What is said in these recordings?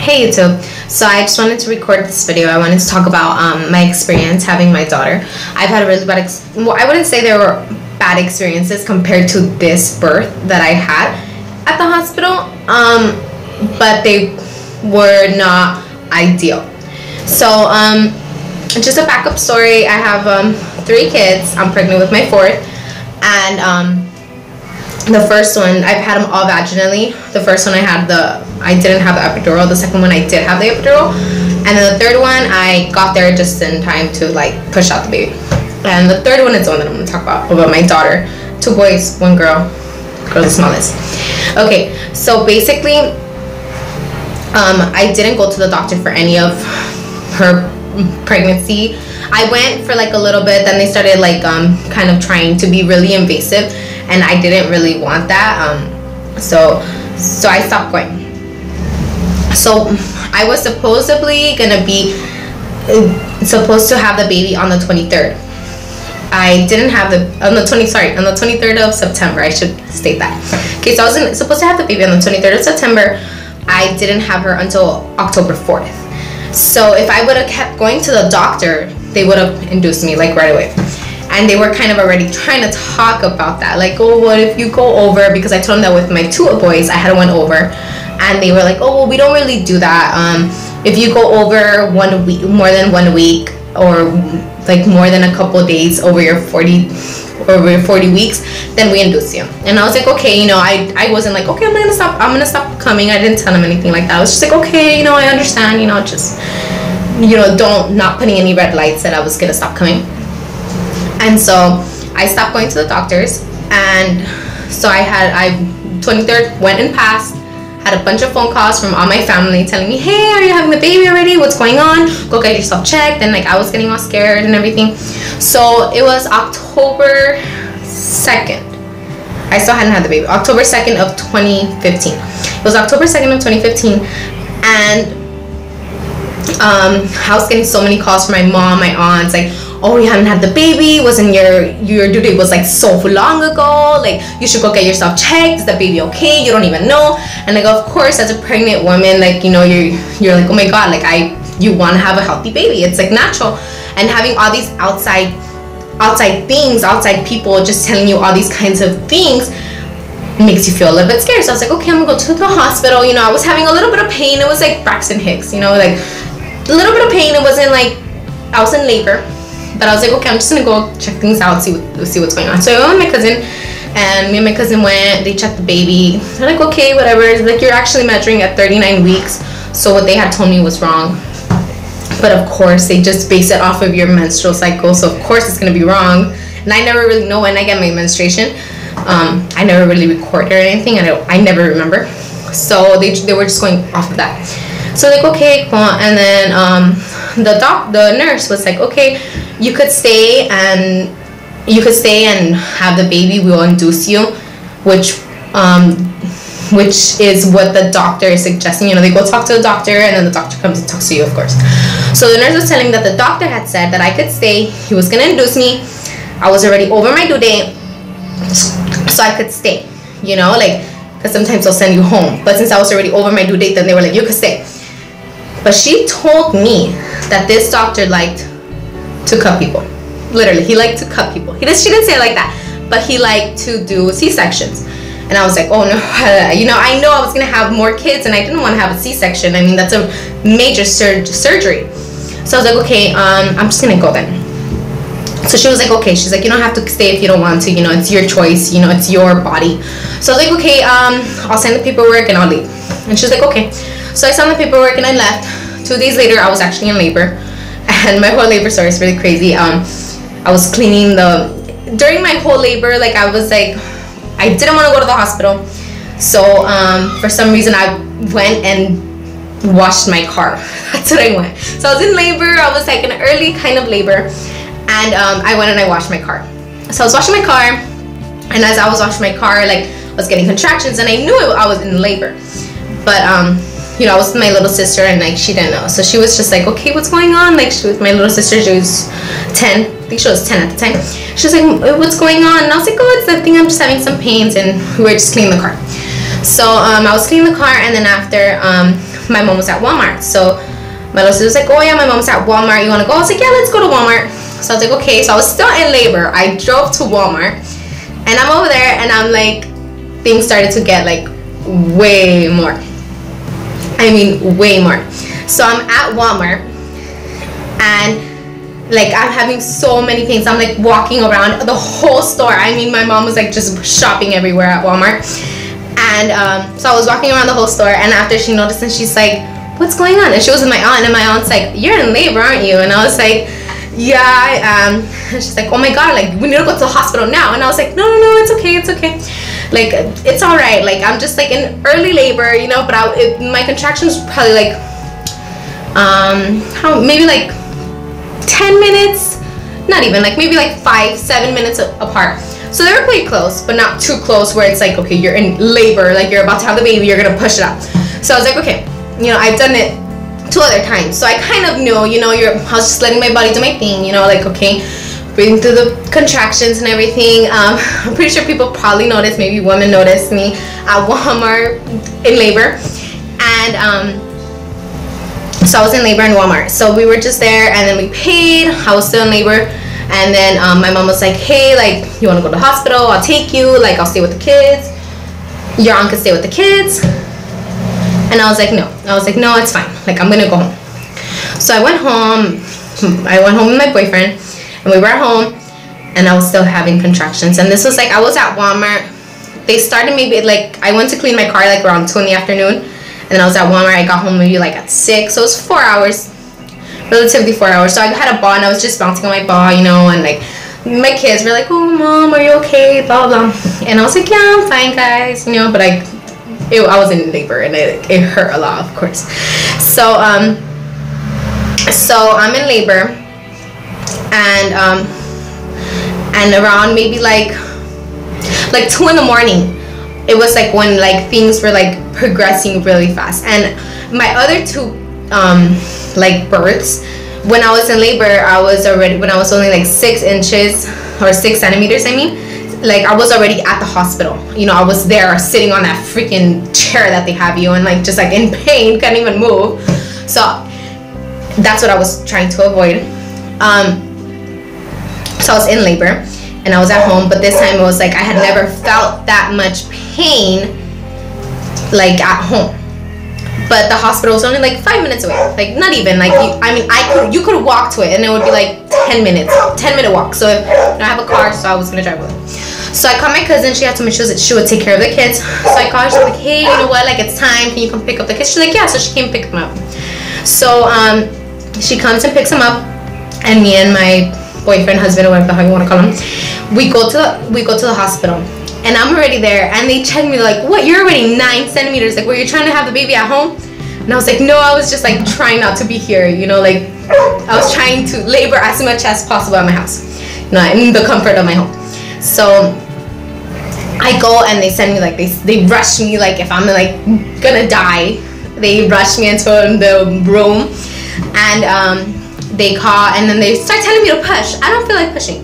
Hey YouTube, so I just wanted to record this video. I wanted to talk about my experience having my daughter. I've had a really bad well, I wouldn't say there were bad experiences compared to this birth that I had at the hospital, but they were not ideal. So just a backup story, I have 3 kids. I'm pregnant with my 4th, and the first one, I've had them all vaginally. The first one I didn't have the epidural. The second one I did have the epidural. And then the third one, I got there just in time to like push out the baby. And the third one is the one that I'm going to talk about my daughter. 2 boys, 1 girl. Girl's the smallest. Okay, so basically, I didn't go to the doctor for any of her pregnancy. I went for like a little bit, then they started like kind of trying to be really invasive, and I didn't really want that, so I stopped going. So I was supposedly gonna be supposed to have the baby on the 23rd. I didn't have on the 23rd of September, I should state that. Okay, so I was supposed to have the baby on the 23rd of September. I didn't have her until October 4th. So if I would have kept going to the doctor, they would have induced me like right away. And they were kind of already trying to talk about that, like, oh, what if you go over? Because I told them that with my 2 boys, I had went over, and they were like, oh, well, we don't really do that. If you go over 1 week, more than 1 week, or like more than a couple days over your 40 weeks, then we induce you. And I was like, okay, you know, I wasn't like, okay, I'm gonna stop coming. I didn't tell them anything like that. I was just like, okay, you know, I understand, you know, just, you know, not putting any red lights that I was gonna stop coming. And so I stopped going to the doctors, and so I 23rd went and passed, had a bunch of phone calls from all my family telling me, hey, are you having the baby already? What's going on? Go get yourself checked. And like I was getting all scared and everything. So it was October 2nd. I still hadn't had the baby. October 2nd of 2015. It was October 2nd of 2015, and I was getting so many calls from my mom, my aunts, like, oh, you haven't had the baby, wasn't your due date was like so long ago, like you should go get yourself checked, is the baby okay? You don't even know. And like, of course, as a pregnant woman, like, you know, you're like, oh my god, like you want to have a healthy baby, it's like natural. And having all these outside people just telling you all these kinds of things makes you feel a little bit scared. So I was like, okay, I'm gonna go to the hospital. You know, I was having a little bit of pain. It was like Braxton Hicks, you know, like a little bit of pain. It wasn't like I was in labor, but I was like, okay, I'm just gonna go check things out, see what's going on. So I went with my cousin, and me and my cousin went. They checked the baby. They're like, okay, whatever. It's like, you're actually measuring at 39 weeks. So what they had told me was wrong. But of course, they just base it off of your menstrual cycle. So of course it's gonna be wrong. And I never really know when I get my menstruation. I never really record or anything. I never remember. So they were just going off of that. So like, okay, cool. And then the nurse was like, okay, you could stay and have the baby. We will induce you, which is what the doctor is suggesting. You know, they go talk to the doctor, and then the doctor comes and talks to you, of course. So the nurse was telling that the doctor had said that I could stay. He was gonna induce me. I was already over my due date, so I could stay. You know, like, because sometimes they'll send you home. But since I was already over my due date, then they were like, you could stay. But she told me that this doctor liked to cut people. Literally, he liked to cut people. She didn't say it like that, but he liked to do C-sections. And I was like, oh no, you know I was gonna have more kids, and I didn't want to have a C-section. I mean, that's a major surgery. So I was like, okay, I'm just gonna go then. So she was like, okay. She's like, you don't have to stay if you don't want to. You know, it's your choice. You know, it's your body. So I was like, okay, I'll sign the paperwork and I'll leave. And she was like, okay. So I signed the paperwork and I left. 2 days later, I was actually in labor, and my whole labor story is really crazy. I was cleaning during my whole labor, like I was like, I didn't want to go to the hospital. So for some reason, I went and washed my car. That's what I went. So I was in labor. I was like an early kind of labor, and I went and I washed my car. So I was washing my car, and as I was washing my car, like I was getting contractions, and I knew I was in labor, but you know, I was with my little sister, and like she didn't know. So she was just like, okay, what's going on? Like, she was my little sister. She was 10. I think she was 10 at the time. She was like, what's going on? And I was like, oh, it's nothing. I'm just having some pains, and we were just cleaning the car. So I was cleaning the car, and then after my mom was at Walmart. So my little sister was like, oh yeah, my mom's at Walmart, you want to go? I was like, yeah, let's go to Walmart. So I was like, okay. So I was still in labor. I drove to Walmart, and I'm over there, and I'm like, things started to get like way more. I mean, way more. So I'm at Walmart, and like I'm having so many pains. I'm like walking around the whole store. I mean, my mom was like just shopping everywhere at Walmart. And so I was walking around the whole store, and after she noticed, and she's like, what's going on? And she was with my aunt, and my aunt's like, you're in labor, aren't you? And I was like, yeah, I am. And she's like, oh my god, like we need to go to the hospital now. And I was like, no, it's okay, like it's all right, like I'm just like in early labor, you know. But my contractions were probably like maybe like 10 minutes, not even, like maybe like 5-7 minutes apart. So they were pretty close, but not too close where it's like, okay, you're in labor, like you're about to have the baby, you're gonna push it out. So I was like, okay, you know, I've done it 2 other times, so I kind of knew, you know, I was just letting my body do my thing, you know, like, okay, breathing through the contractions and everything. I'm pretty sure people probably noticed, maybe women noticed me at Walmart in labor. And so I was in labor in Walmart. So we were just there, and then we paid. I was still in labor, and then my mom was like, hey, like, you want to go to the hospital? I'll take you, like I'll stay with the kids, your aunt can stay with the kids. And I was like, no, it's fine, like I'm gonna go home. So I went home with my boyfriend, and we were at home, and I was still having contractions. And this was like, I was at Walmart. They started maybe like, I went to clean my car like around 2 in the afternoon, and then I was at Walmart. I got home maybe like at 6, so it was 4 hours, relatively 4 hours. So I had a ball, and I was just bouncing on my ball, you know, and like my kids were like, oh mom, are you okay, blah blah. And I was like, yeah, I'm fine guys, you know. But I was in labor, and it hurt a lot, of course. So I'm in labor, and around maybe like 2 in the morning, it was like when like things were like progressing really fast. And my other 2 like births, when I was in labor, when I was only like 6 inches or 6 centimeters, I mean, like I was already at the hospital, you know. I was there sitting on that freaking chair that they have you, and like just like in pain, can't even move. So that's what I was trying to avoid. So I was in labor, and I was at home, but this time it was like I had never felt that much pain like at home. But the hospital was only like 5 minutes away, like not even, like you could walk to it, and it would be like 10-minute walk. So I have a car, so I was gonna drive with it. So I called my cousin. She had told me she would take care of the kids. So I called her. She's like, hey, you know what, like it's time, can you come pick up the kids? She's like, yeah. So she came pick them up. So she comes and picks them up, and me and my boyfriend, husband, or whatever the hell you want to call him, we go to the hospital. And I'm already there, and they check me, like, what, you're already 9 centimeters, like, were you trying to have the baby at home? And I was like, no, I was just like trying not to be here, you know, like I was trying to labor as much as possible at my house, you know, in the comfort of my home. So I go, and they send me, like, they rush me, like if I'm like gonna die, they rush me into the room, and they call, and then they start telling me to push. I don't feel like pushing,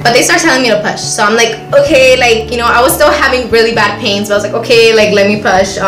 but they start telling me to push. So I'm like, okay, like, you know, I was still having really bad pains, but I was like, okay, like, let me push.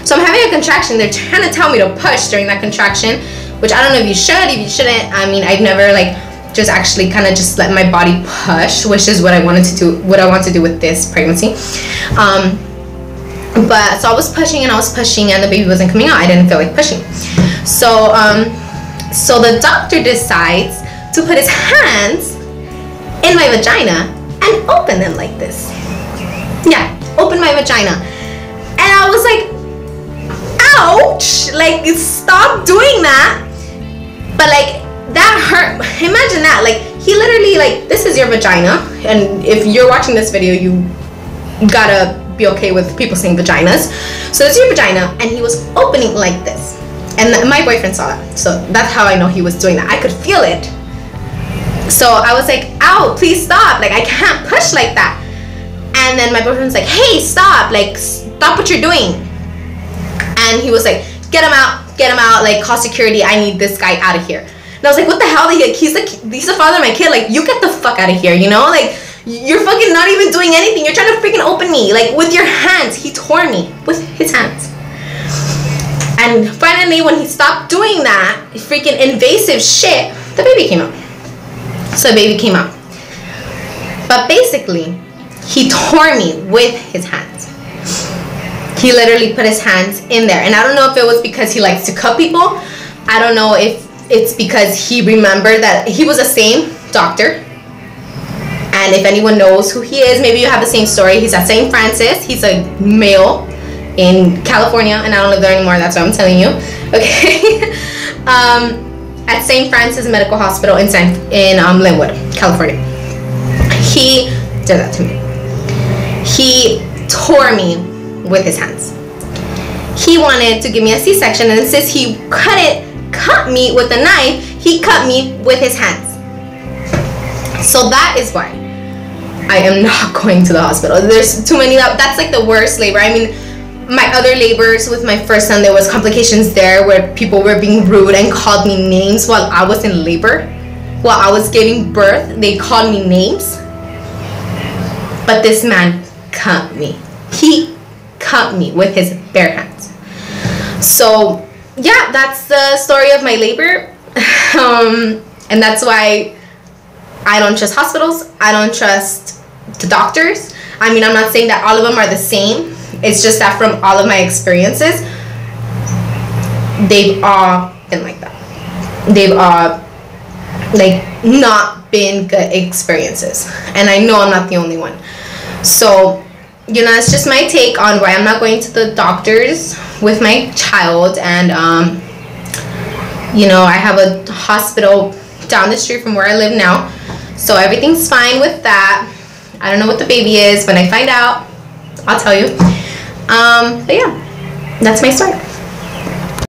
So I'm having a contraction. They're trying to tell me to push during that contraction, which I don't know if you should, if you shouldn't. I mean, I've never like just actually kind of just let my body push, which is what I wanted to do, what I want to do with this pregnancy. But so I was pushing, and the baby wasn't coming out. I didn't feel like pushing. So so the doctor decides to put his hands in my vagina and open them like this. Yeah, open my vagina. And I was like, ouch, like, stop doing that. But like, that hurt. Imagine that, like, he literally, like, this is your vagina, and if you're watching this video, you gotta be okay with people saying vaginas. So this is your vagina, and he was opening like this, and my boyfriend saw that, so that's how I know he was doing that. I could feel it. So I was like, ow, please stop, like I can't push like that. And then my boyfriend's like, hey, stop, like stop what you're doing. And he was like, get him out, like call security, I need this guy out of here. And I was like, what the hell? He's the father of my kid, like, you get the fuck out of here, you know, like, you're fucking not even doing anything, you're trying to freaking open me, like, with your hands. He tore me with his hands. And finally, when he stopped doing that freaking invasive shit, the baby came out. So the baby came out. But basically, he tore me with his hands. He literally put his hands in there. And I don't know if it was because he likes to cut people. I don't know if it's because he remembered that he was the same doctor. And if anyone knows who he is, maybe you have the same story. He's at St. Francis. He's a male in California, and I don't live there anymore. That's what I'm telling you. Okay. At St. Francis Medical Hospital in Lynwood, California. He did that to me. He tore me with his hands. He wanted to give me a C-section, and since he couldn't cut me with a knife, he cut me with his hands. So that is why I am not going to the hospital. There's too many. That's like the worst labor. I mean, my other labors with my first son, there was complications there where people were being rude and called me names while I was in labor. While I was giving birth, they called me names. But this man cut me. He cut me with his bare hands. So yeah, that's the story of my labor. And that's why I don't trust hospitals. I don't trust the doctors. I mean, I'm not saying that all of them are the same. It's just that from all of my experiences, they've all been like that. They've all like not been good experiences. And I know I'm not the only one. So, you know, it's just my take on why I'm not going to the doctors with my child. And, you know, I have a hospital down the street from where I live now. So everything's fine with that. I don't know what the baby is. When I find out, I'll tell you. But yeah, that's my story.